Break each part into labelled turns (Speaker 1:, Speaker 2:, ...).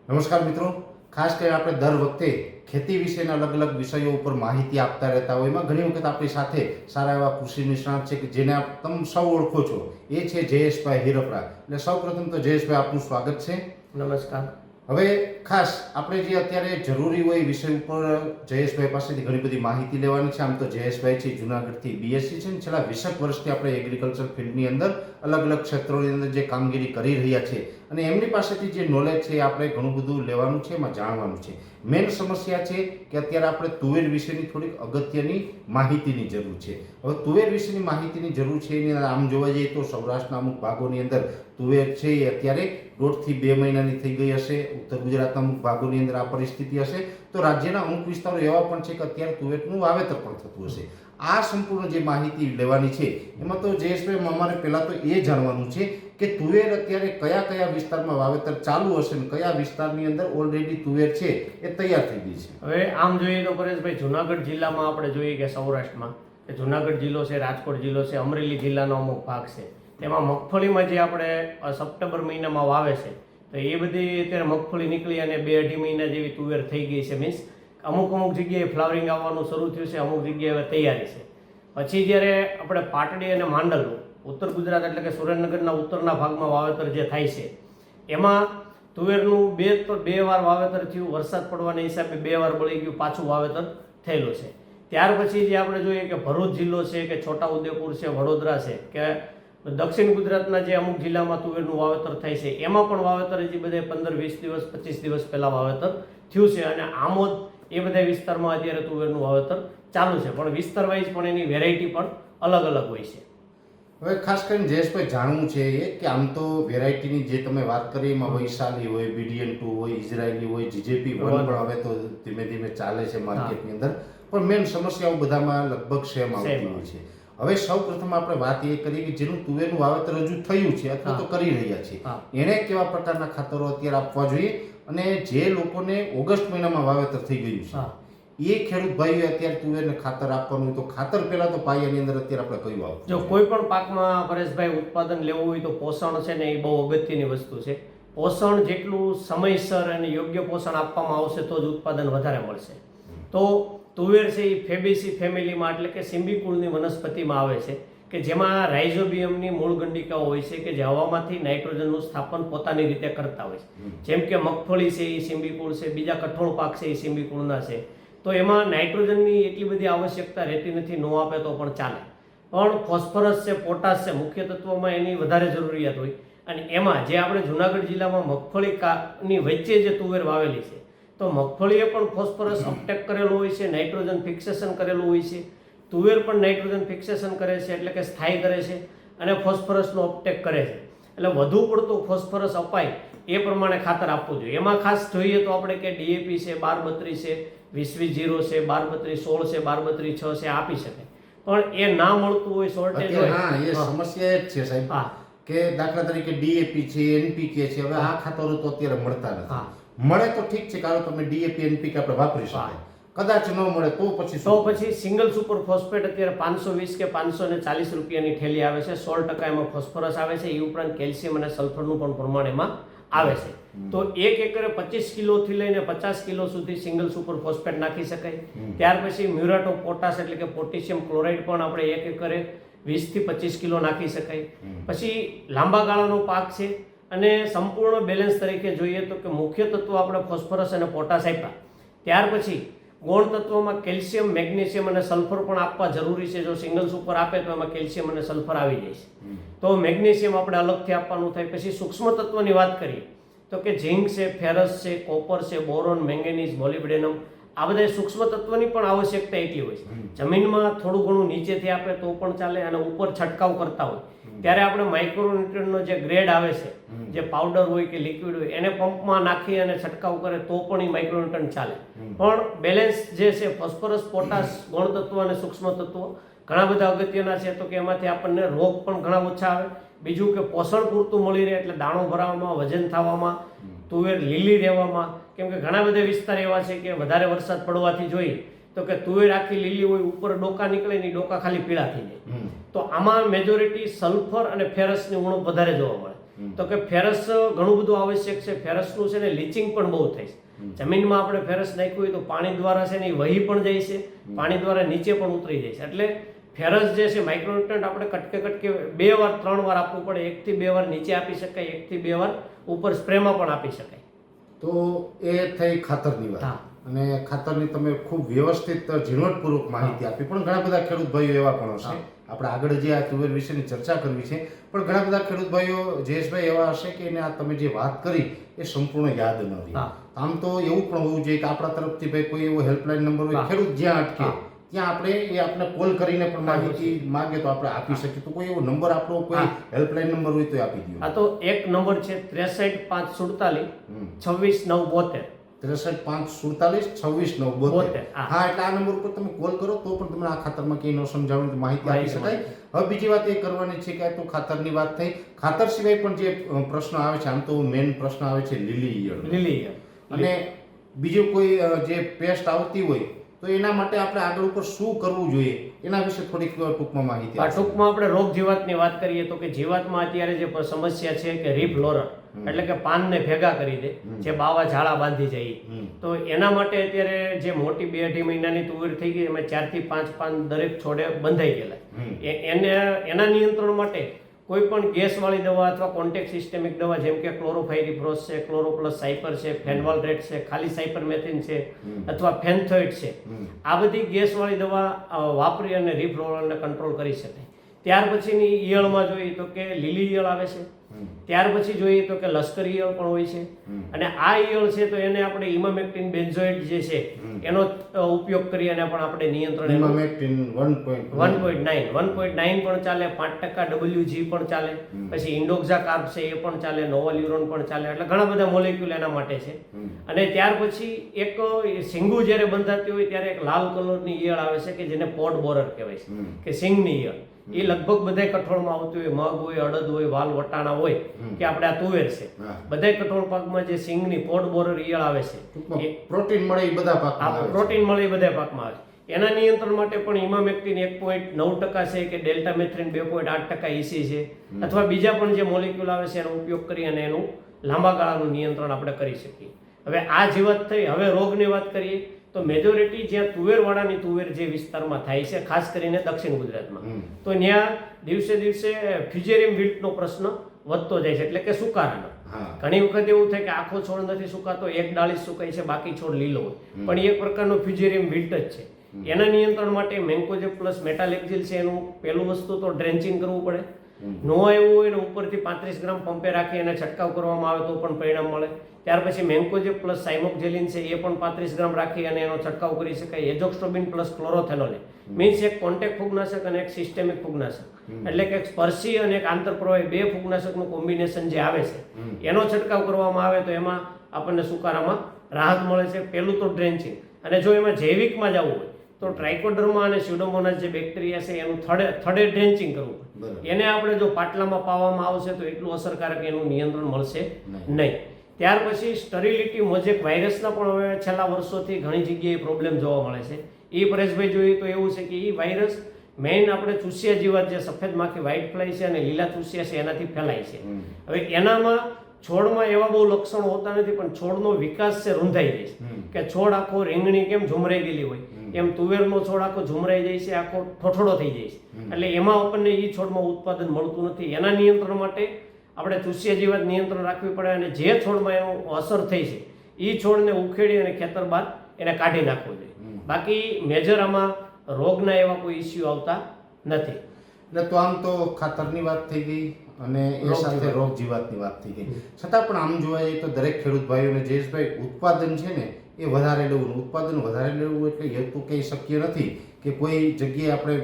Speaker 1: નમસ્કાર મિત્રો, ખાસ કરીને આપણે દર વખતે ખેતી વિશેના અલગ અલગ વિષયો ઉપર માહિતી આપતા રહેતા હોય. એમાં ઘણી વખત આપણી સાથે સારા એવા કૃષિ નિષ્ણાત છે કે જેને તમે સૌ ઓળખો છો, એ છે જયેશભાઈ હિરપરા. એટલે સૌ પ્રથમ તો જયેશભાઈ આપનું સ્વાગત છે.
Speaker 2: નમસ્કાર.
Speaker 1: હવે ખાસ આપણે જે અત્યારે જરૂરી હોય વિષય ઉપર જયેશભાઈ પાસેથી ઘણી બધી માહિતી લેવાની છે. આમ તો જયેશભાઈ છે જુનાગઢથી બીએસસી છે ને છેલ્લા 20 વર્ષથી આપણે એગ્રીકલ્ચર ફિલ્ડની અંદર અલગ અલગ ક્ષેત્રોની અંદર જે કામગીરી કરી રહ્યા છે અને એમની પાસેથી જે નોલેજ છે આપણે ઘણું બધું લેવાનું છે, એમાં જાણવાનું છે. મેઇન સમસ્યા છે કે અત્યારે આપણે તુવેર વિશેની થોડીક અગત્યની માહિતીની જરૂર છે. હવે તુવેર વિશેની માહિતીની જરૂર છે એની આમ જોવા જઈએ તો સૌરાષ્ટ્રના અમુક ભાગોની અંદર તુવેર છે એ અત્યારે 1.5 થી 2 મહિનાની થઈ ગઈ હશે. ઉત્તર ગુજરાતના અમુક ભાગોની અંદર આ પરિસ્થિતિ હશે. તો રાજ્યના અમુક વિસ્તારો એવા પણ છે કે અત્યારે તુવેરનું વાવેતર પણ થતું હશે. આ સંપૂર્ણ જે માહિતી લેવાની છે એમાં તો જયેશભાઈ અમારે પહેલાં તો એ જાણવાનું છે કે તુવેર અત્યારે કયા કયા વિસ્તારમાં વાવેતર ચાલુ હશે ને કયા વિસ્તારની અંદર ઓલરેડી તુવેર છે એ તૈયાર થઈ ગઈ છે.
Speaker 2: હવે આમ જોઈએ તો પરેશભાઈ, જુનાગઢ જિલ્લામાં આપણે જોઈએ કે સૌરાષ્ટ્રમાં કે જુનાગઢ જિલ્લો છે, રાજકોટ જિલ્લો છે, અમરેલી જિલ્લાનો અમુક ભાગ છે. તેમાં મગફળીમાં જે આપણે સપ્ટેમ્બર મહિનામાં વાવે છે તો એ બધી અત્યારે મગફળી નીકળી અને 2-2.5 મહિના જેવી તુવેર થઈ ગઈ છે. મીન્સ અમુક જગ્યાએ ફ્લાવરિંગ આવવાનું શરૂ થયું છે, અમુક જગ્યાએ હવે તૈયારી છે. પછી જ્યારે આપણે પાટડી અને માંડલ ઉત્તર ગુજરાત એટલે કે સુરેન્દ્રનગરના ઉત્તરના ભાગમાં વાવેતર જે થાય છે એમાં તુવેરનું બે વાર વાવેતર થયું. વરસાદ પડવાના હિસાબે 2 વાર બળી ગયું, પાછું વાવેતર થયેલું છે. ત્યાર પછી જે આપણે જોઈએ કે ભરૂચ જિલ્લો છે કે છોટાઉદેપુર છે, વડોદરા છે કે દક્ષિણ ગુજરાતના જે અમુક જિલ્લામાં તુવેરનું વાવેતર થાય છે એમાં પણ વાવેતર હજી બધે 15-20 દિવસ 25 દિવસ પહેલાં વાવેતર થયું છે. અને આમોદ એ બધા વિસ્તારમાં અત્યારે તુવેરનું વાવેતર ચાલુ છે. પણ વિસ્તાર વાઇઝ પણ એની વેરાયટી પણ અલગ અલગ હોય છે.
Speaker 1: હવે ખાસ કરીને જયેશભાઈ જાણવું છે એ કે આમ તો વેરાયટીની જે તમે વાત કરી એમાં વૈશાલી હોય, BDN2 હોય, ઇઝરાયલી હોય, GJP1 પણ હવે તો ધીમે ધીમે ચાલે છે માર્કેટની અંદર. પણ મેન સમસ્યાઓ બધામાં લગભગ સેમ આવતી હોય છે. હવે સૌ પ્રથમ આપણે વાત એ કરીએ કે જેનું તુવેરનું વાવેતર હજુ થયું છે અથવા તો કરી રહ્યા છે એને કેવા પ્રકારના ખાતરો અત્યારે આપવા જોઈએ અને જે લોકોને ઓગસ્ટ મહિનામાં વાવેતર થઈ ગયું છે એ ખેડૂત ભાઈઓ અત્યારે તુવેરને ખાતર આપવાનું તો ખાતર પહેલા તો પાયાની અંદર અત્યારે આપણે કયું આપવું?
Speaker 2: જો કોઈ પણ પાકમાં પરેશભાઈ ઉત્પાદન લેવું હોય તો પોષણ છે ને એ બહુ અગત્યની વસ્તુ છે. પોષણ જેટલું સમયસર અને યોગ્ય પોષણ આપવામાં આવશે તો જ ઉત્પાદન વધારે મળશે. તો તુવેર છે એ ફેબેસી ફેમિલીમાં એટલે કે સિમ્બિકુળની વનસ્પતિમાં આવે છે કે જેમાં રાઇઝોબિયમની મૂળ ગંડિકાઓ હોય છે કે જે હવામાંથી નાઇટ્રોજનનું સ્થાપન પોતાની રીતે કરતા હોય છે. જેમ કે મગફળી છે એ સિમ્બિકુળ છે, બીજા કઠોળ પાક છે એ સિમ્બિકુળના છે. તો એમાં નાઇટ્રોજનની એટલી બધી આવશ્યકતા રહેતી નથી, ન આપે તો પણ ચાલે. પણ ફોસ્ફરસ છે, પોટાશ છે, મુખ્ય તત્વોમાં એની વધારે જરૂરિયાત હોય. અને એમાં જે આપણે જુનાગઢ જિલ્લામાં મગફળીની વચ્ચે જે તુવેર વાવેલી છે તો મગફળીએ પણ ફોસ્ફરસ અપટેક કરેલું હોય છે, નાઇટ્રોજન ફિક્સેશન કરેલું હોય છે. તુવેર પણ નાઇટ્રોજન ફિક્સેશન કરે છે એટલે કે સ્થાયી કરે છે અને ફોસ્ફરસનો અપટેક કરે છે. એટલે વધુ પડતું ફોસ્ફરસ અપાય એ પ્રમાણે ખાતર આપવું જોઈએ. એમાં ખાસ જોઈએ તો આપણે કે DAP છે, 12-32 છે, 20-20 છે, 12-32-16 છે, 12-32-6 છે આપી શકે. પણ એ ના મળતું હોય, શોર્ટેજ હોય.
Speaker 1: હા, એ સમસ્યા એ જ છે સાહેબ કે દાખલા તરીકે DAP છે, NPK છે, હવે આ ખાતરો તો અત્યારે મળતા નથી. મળે તો ઠીક છે, કારણ તમે DAP NPK આપણે વાપરી શકાય. કદાચ ન મળે તો પછી
Speaker 2: સિંગલ સુપર ફોસ્ફેટ અત્યારે 520 કે 540 રૂપિયાની થેલી આવે છે. 16% એમાં ફોસ્ફરસ આવે છે. એ ઉપરાંત કેલ્શિયમ અને સલ્ફરનું પણ પ્રમાણ એમાં આવે છે. તો 1 એકરે 25 કિલોથી લઈને 50 કિલો સુધી સિંગલ સુપર ફોસ્ફેટ નાખી શકાય. ત્યાર પછી મ્યુરેટ ઓફ પોટાશ એટલે કે પોટેશિયમ ક્લોરાઇડ પણ આપણે 1 એકરે 20 થી 25 કિલો નાખી શકાય. પછી લાંબા ગાળાનો પાક છે અને સંપૂર્ણ બેલેન્સ તરીકે જોઈએ તો કે મુખ્ય તત્વ આપણે ફોસ્ફરસ અને પોટાશ આપ્યા. ત્યાર પછી ગૌણ તત્વોમાં કેલ્શિયમ, મેગ્નેશિયમ અને સલ્ફર પણ આપવા જરૂરી છે. જો સિંગલ સુપર આપે તો એમાં કેલ્શિયમ અને સલ્ફર આવી જાય છે. તો મેગ્નેશિયમ આપણે અલગથી આપવાનું થાય. પછી સૂક્ષ્મ તત્વની વાત કરીએ તો કે ઝિંક છે, ફેરસ છે, કોપર છે, બોરોન, મેંગેનીઝ, મોલિબ્ડેનમ આ બધા સૂક્ષ્મ તત્વની પણ આવશ્યકતા એટલી હોય છે. જમીનમાં થોડું ઘણું નીચેથી આપે તો પણ ચાલે અને ઉપર છંટકાવ કરતા હોય ત્યારે આપણે માઇક્રોન્યુટ્રિયન્ટનો જે ગ્રેડ આવે છે, જે પાવડર હોય કે લિક્વિડ હોય એને પંપમાં નાખી અને છંટકાવ કરે તો પણ એ માઇક્રોન્યુટ્રિયન્ટ ચાલે. પણ બેલેન્સ જે છે ફોસ્ફરસ, પોટાશ, ગૌણ તત્વ અને સૂક્ષ્મ તત્વો ઘણા બધા અગત્યના છે. તો કે એમાંથી આપણને રોગ પણ ઘણા ઓછા આવે. બીજું કે પોષણ પૂરતું મળી રહે એટલે દાણો ભરાવામાં, વજન થવામાં, તુવેર લીલી રહેવામાં. કેમ કે ઘણા બધા વિસ્તાર એવા છે કે વધારે વરસાદ પડવાથી જોઈએ તો કે તુવેર આખી લીલી હોય, ઉપર ડોકા નીકળે ને ડોકા ખાલી પીળા થઈ જાય. તો આમાં મેજોરિટી સલ્ફર અને ફેરસની ઉણપ વધારે જોવા મળે. તો કે ફેરસ ઘણું બધું આવશ્યક છે. ફેરસનું છે ને લીચિંગ પણ બહુ થાય છે. જમીનમાં આપણે ફેરસ નાખ્યું હોય તો પાણી દ્વારા છે ને એ વહી પણ જાય છે, પાણી દ્વારા નીચે પણ ઉતરી જાય છે. એટલે ફેરસ જે છે માઇક્રોન્યુટ્રન્ટ આપણે કટકે 2 વાર 3 વાર આપવું પડે. 1 થી 2 વાર નીચે આપી શકાય, 1 થી 2 વાર ઉપર સ્પ્રેમાં પણ આપી શકાય.
Speaker 1: તો એ થઈ ખાતરની વાત. અને ખાતરની તમે ખૂબ વ્યવસ્થિત ઝીણવટપૂર્વક માહિતી આપી. પણ ઘણા બધા ખેડૂત ભાઈઓ એવા પણ હશે, આપણે આગળ જે આ તુવેર વિશેની ચર્ચા કરવી છે, પણ ઘણા બધા ખેડૂત ભાઈઓ જયેશભાઈ એવા હશે કે એને આ તમે જે વાત કરી એ સંપૂર્ણ યાદ ન રહી. આમ તો એવું પણ હોવું જોઈએ કે આપણા તરફથી ભાઈ કોઈ એવો હેલ્પલાઇન નંબર હોય, ખેડૂત જ્યાં અટકે ત્યાં આપણે કોલ કરીને પણ માહિતી માંગે તો આપણે આપી શકીએ. તો કોઈ એવો નંબર આપણો કોઈ હેલ્પલાઇન નંબર હોય તો આપી દો.
Speaker 2: આ તો એક નંબર છે 63 547 26 972.
Speaker 1: 63 547 26 972. હા, એટલે આ નંબર ઉપર તમે કોલ કરો તો પણ તમને આ ખાતરમાં કંઈ ન સમજાવવાની માહિતી આપી શકાય. હવે બીજી વાત એ કરવાની છે કે આ તો ખાતરની વાત થઈ. ખાતર સિવાય પણ જે પ્રશ્ન આવે છે, આમ તો મેઇન પ્રશ્ન આવે છે લીલી ઈયળ. અને બીજું કોઈ જે પેસ્ટ આવતી હોય તો એના માટે આપણે આગળ ઉપર શું કરવું જોઈએ એના વિશે થોડીક ટૂંકમાં માહિતી.
Speaker 2: ટૂંકમાં આપણે રોગ જીવાતની વાત કરીએ તો કે જીવાતમાં અત્યારે જે સમસ્યા છે કે રીફ લોરર, એટલે કે પાનને ભેગા કરી દે, જે બાવા ઝાડા બાંધી જાય. તો એના માટે અત્યારે જે મોટી 2-2.5 મહિનાની તુવેર થઈ ગઈ, એમાં 4 થી 5 પાન દરેક છોડે બંધાઈ ગયેલા. એના નિયંત્રણ માટે કોઈ પણ ગેસવાળી દવા અથવા કોન્ટેક્ટ સિસ્ટેમિક દવા જેમ કે ક્લોરોફાયરિફ્રોસ છે, ક્લોરોપ્લસ સાયપર છે, ફેનવાલરેટ છે, ખાલી સાયપરમેથિન છે અથવા ફેન્થોઇડ છે, આ બધી ગેસવાળી દવા વાપરી અને રીફ રોલરને કંટ્રોલ કરી શકાય. ત્યાર પછીની ઈયળમાં જોઈએ તો કે લીલી ઈયળ આવે છે. ત્યાર પછી જોઈએ તો કે લશ્કરી ઈયળ પણ હોય છે. અને આ ઈયળ છે તો એને આપણે ઇમામેક્ટિન બેન્ઝોઇડ જે છે એનો ઉપયોગ કરી અને પણ આપણે નિયંત્રણ.
Speaker 1: ઇમામેક્ટિન 1.9
Speaker 2: પણ ચાલે, 5% WG પણ ચાલે, પછી ઇન્ડોક્ઝા કાર્બ છે એ પણ ચાલે, નોવલ્યુરોન પણ ચાલે. એટલે ઘણા બધા મોલેક્યુલ એના માટે છે. અને ત્યાર પછી એક સિંગુ જ્યારે બંધાતી હોય ત્યારે એક લાલ કલરની ઈયળ આવે છે કે જેને પોડ બોરર કહેવાય છે, કે સિંગની ઈયળ. એ લગભગ બધા કઠોળમાં આવતી હોય, મગ હોય, અડદ હોય, વાલ વટાણા હોય કે આપણે આ તુવેર છે, બધા કઠોળ પાકમાં જે સિંગની પોડ બોરર ઈયળ આવે છે,
Speaker 1: પ્રોટીન મળે એ બધા પાકમાં,
Speaker 2: પ્રોટીન મળે એ બધા પાકમાં આવે છે. એના નિયંત્રણ માટે પણ ઇમામેક્ટિન 1.9% છે કે ડેલ્ટામેથ્રિન 2.8% EC છે, અથવા બીજા પણ જે મોલેક્યુલ આવે છે એનો ઉપયોગ કરી અને એનું લાંબા ગાળાનું નિયંત્રણ આપણે કરી શકીએ. હવે આ જીવાત થઈ. હવે રોગની વાત કરીએ તો મેજોરિટી જ્યાં તુવેરવાળાની તુવેર જે વિસ્તારમાં થાય છે, ખાસ કરીને દક્ષિણ ગુજરાતમાં, તો ત્યાં દિવસે દિવસે ફ્યુજેરિયમ વિલ્ટનો પ્રશ્ન વધતો જાય છે, એટલે કે સુકારાનો. ઘણી વખત એવું થાય કે આખો છોડ નથી સુકાતો, એક ડાળી સુકાય છે, બાકી છોડ લીલો હોય, પણ એક પ્રકારનો ફ્યુજેરિયમ વિલ્ટ જ છે. એના નિયંત્રણ માટે મેન્કોજેબ પ્લસ મેટાલેક્ઝિલ છે એનું પહેલું વસ્તુ તો ડ્રેન્ચિંગ કરવું પડે. નો આવ્યું હોય ને ઉપરથી 35 ગ્રામ પંપે રાખી અને છંટકાવ કરવામાં આવે તો પણ પરિણામ મળે. ત્યાર પછી મેન્કોજેબ પ્લસ સાઇમોક્ઝેલિન છે એ પણ 35 ગ્રામ રાખી અને એનો છંટકાવ કરી શકાય. એઝોક્સ્ટ્રોબિન પ્લસ ક્લોરોથેનોલે મીન્સ એક કોન્ટેક્ટ ફૂગનાશક અને એક સિસ્ટેમિક ફૂગનાશક, એટલે કે એક સ્પર્શી અને એક આંતરપ્રવાહી 2 ફૂગનાશકનું કોમ્બિનેશન જે આવે છે એનો છંટકાવ કરવામાં આવે તો એમાં આપણને સુકારામાં રાહત મળે છે. પહેલું તો ડ્રેન્ચિંગ. અને જો એમાં જૈવિકમાં જવું હોય તો ટ્રાઇકોડર્મા અને સ્યુડોમોનાસ જે બેક્ટેરિયા છે એનું થડે ડ્રેન્ચિંગ કરવું. એને આપણે જો પાટલામાં પાવામાં આવશે તો એટલું અસરકારક એનું નિયંત્રણ મળશે નહીં. ત્યાર પછી સ્ટરીલિટી મોઝેક વાયરસના પણ હવે છેલ્લા વર્ષોથી ઘણી જગ્યાએ પ્રોબ્લેમ જોવા મળે છે. એ પરેશભાઈ જોઈએ તો એવું છે કે એ વાયરસ મેઇન આપણે ચૂસિયા જીવાત જે સફેદ માખી વ્હાઇટ ફ્લાય છે અને લીલા ચૂસિયા છે એનાથી ફેલાય છે. હવે એનામાં છોડમાં એવા બહુ લક્ષણો હોતા નથી, પણ છોડનો વિકાસ છે રૂંધાઈ જાય છે. કે છોડ આખો રીંગણી કેમ ઝુમરાઈ ગયેલી હોય એમ તુવેરનો છોડ આખો ઝુમરાઈ જાય છે, આખો ઠોઠડો થઈ જાય છે. એટલે એમાં આપણને એ છોડમાં ઉત્પાદન મળતું નથી. એના નિયંત્રણ માટે આપણે ચૂસિયા જીવાત નિયંત્રણ રાખવી પડે. અને જે છોડમાં એનું અસર થઈ છે એ છોડને ઉખેડી અને ખેતર બાદ એને કાઢી નાખવો જોઈએ. બાકી મેજર આમાં રોગના એવા કોઈ ઇસ્યુ આવતા નથી.
Speaker 1: એટલે તો આમ તો ખાતરની વાત થઈ ગઈ અને એ સાથે રોગ જીવાતની વાત થઈ ગઈ. છતાં પણ આમ જોવા જઈએ તો દરેક ખેડૂત ભાઈઓને જયેશભાઈ ઉત્પાદન છે ને એ વધારે લેવું, ઉત્પાદન વધારે લેવું એટલે એ તો કંઈ શક્ય નથી કે કોઈ જગ્યાએ આપણે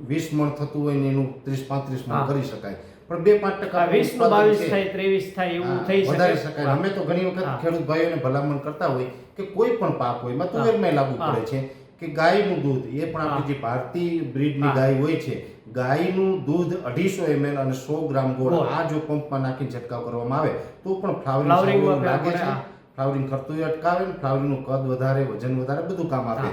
Speaker 1: 20 મણ થતું હોય ને એનું 30-35 મણ કરી શકાય, પણ 2-5%
Speaker 2: 20 22 થાય 23 થાય એવું થઈ
Speaker 1: વધારી શકાય. અમે તો ઘણી વખત ખેડૂત ભાઈઓને ભલામણ કરતા હોય કે કોઈ પણ પાક હોય એમાં તુવેરમાં લાગુ પડે છે કે ગાયનું દૂધ, એ પણ આપણી જે ભારતીય બ્રીડની ગાય હોય છે, ગાયનું દૂધ 250 ml અને 100 ગ્રામ ગોળ આ જો પંપમાં નાખીને છંટકાવ કરવામાં આવે તો પણ ફ્લાવરિંગ લાગે છે. ફ્લાવરિંગ કરતું અટકાવે ને ફ્લાવરિંગનું કદ વધારે, વજન વધારે, બધું કામ આપે.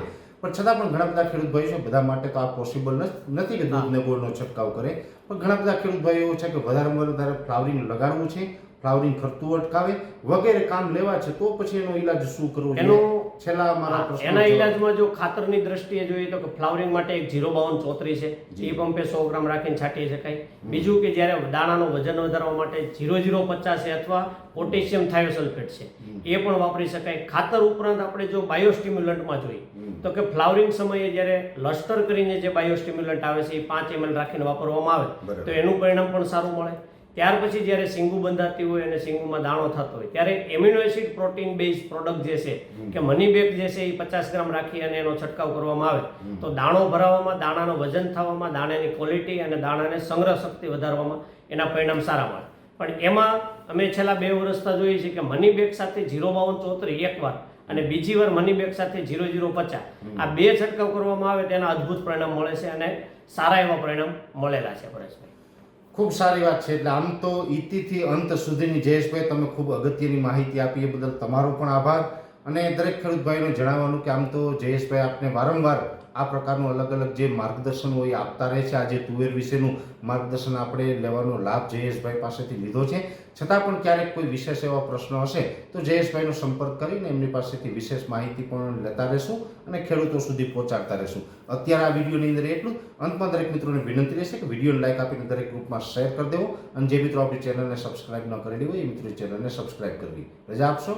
Speaker 1: પણ છતાં પણ ઘણા બધા ખેડૂત ભાઈઓ છે, બધા માટે તો આ પોસિબલ નથી કે દૂધ ને ગોળનો છંટકાવ કરે, પણ ઘણા બધા ખેડૂત ભાઈઓ એવું છે કે વધારેમાં વધારે ફ્લાવરિંગ લગાડવું છે, ફ્લાવરિંગ ખરતું અટકાવે વગેરે કામ લેવા છે, તો પછી એનો ઈલાજ શું કરવો જોઈએ? છેલ્લા મારા પ્રશ્ન
Speaker 2: એના ઈલાજમાં જો ખાતરની દ્રષ્ટિએ જોઈએ તો કે ફ્લાવરિંગ માટે એક 05234 છે, એ પંપે 100 ગ્રામ રાખીને છાંટી શકાય. બીજું કે જ્યારે દાણાનો વજન વધારવા માટે 0050 છે અથવા પોટેશિયમ થાયોસલ્ફેટ છે, એ પણ વાપરી શકાય. ખાતર ઉપરાંત આપણે જો બાયોસ્ટિમ્યુલન્ટમાં જોઈએ તો કે ફ્લાવરિંગ સમયે જ્યારે લસ્ટર કરીને જે બાયોસ્ટિમ્યુલન્ટ આવે છે એ 5 ml રાખીને વાપરવામાં આવે તો એનું પરિણામ પણ સારું મળે. ત્યાર પછી જ્યારે સિંગુ બંધાતી હોય અને સિંગુમાં દાણો થતો હોય ત્યારે amino acid protein base product જે છે કે મની બેગ જે છે એ 50 ગ્રામ રાખી અને એનો છંટકાવ કરવામાં આવે તો દાણો ભરાવામાં, દાણાનું વજન થવામાં, દાણાની ક્વોલિટી અને દાણાને સંગ્રહ શક્તિ વધારવામાં એના પરિણામ સારા મળે. પણ એમાં અમે છેલ્લા 2 વર્ષથી જોઈએ છીએ કે મની બેગ સાથે 05234 એકવાર અને બીજી વાર મની બેગ સાથે 0050 આ 2 છંટકાવ કરવામાં આવે તેના અદ્ભુત પરિણામ મળે છે અને સારા એવા પરિણામ મળેલા છે. પરેશભાઈ,
Speaker 1: ખૂબ સારી વાત છે. એટલે આમ તો ઇતિથી અંત સુધીની જયેશભાઈ તમે ખૂબ અગત્યની માહિતી આપી, એ બદલ તમારો પણ આભાર. અને દરેક ખેડૂત ભાઈઓને જણાવવાનું કે આમ તો જયેશભાઈ આપને વારંવાર આ પ્રકારનું અલગ અલગ જે માર્ગદર્શન હોય આપતા રહે છે. આજે તુવેર વિશેનું માર્ગદર્શન આપણે લેવાનો લાભ જયેશભાઈ પાસેથી લીધો છે. છતાં પણ ક્યારેક કોઈ વિશેષ એવા પ્રશ્નો હશે તો જયેશભાઈનો સંપર્ક કરીને એમની પાસેથી વિશેષ માહિતી પણ લેતા રહેશું અને ખેડૂતો સુધી પહોંચાડતા રહેશું. અત્યારે આ વિડીયોની અંદર એટલું. અંતમાં દરેક મિત્રોને વિનંતી રહેશે કે વિડીયોને લાઈક આપીને દરેક ગ્રુપમાં શેર કરી દેવો અને જે મિત્રો આપણી ચેનલને સબસ્ક્રાઇબ ન કરેલી હોય એ મિત્રો ચેનલને સબસ્ક્રાઇબ કરવી. રજા આપશો.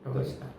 Speaker 2: નમસ્કાર.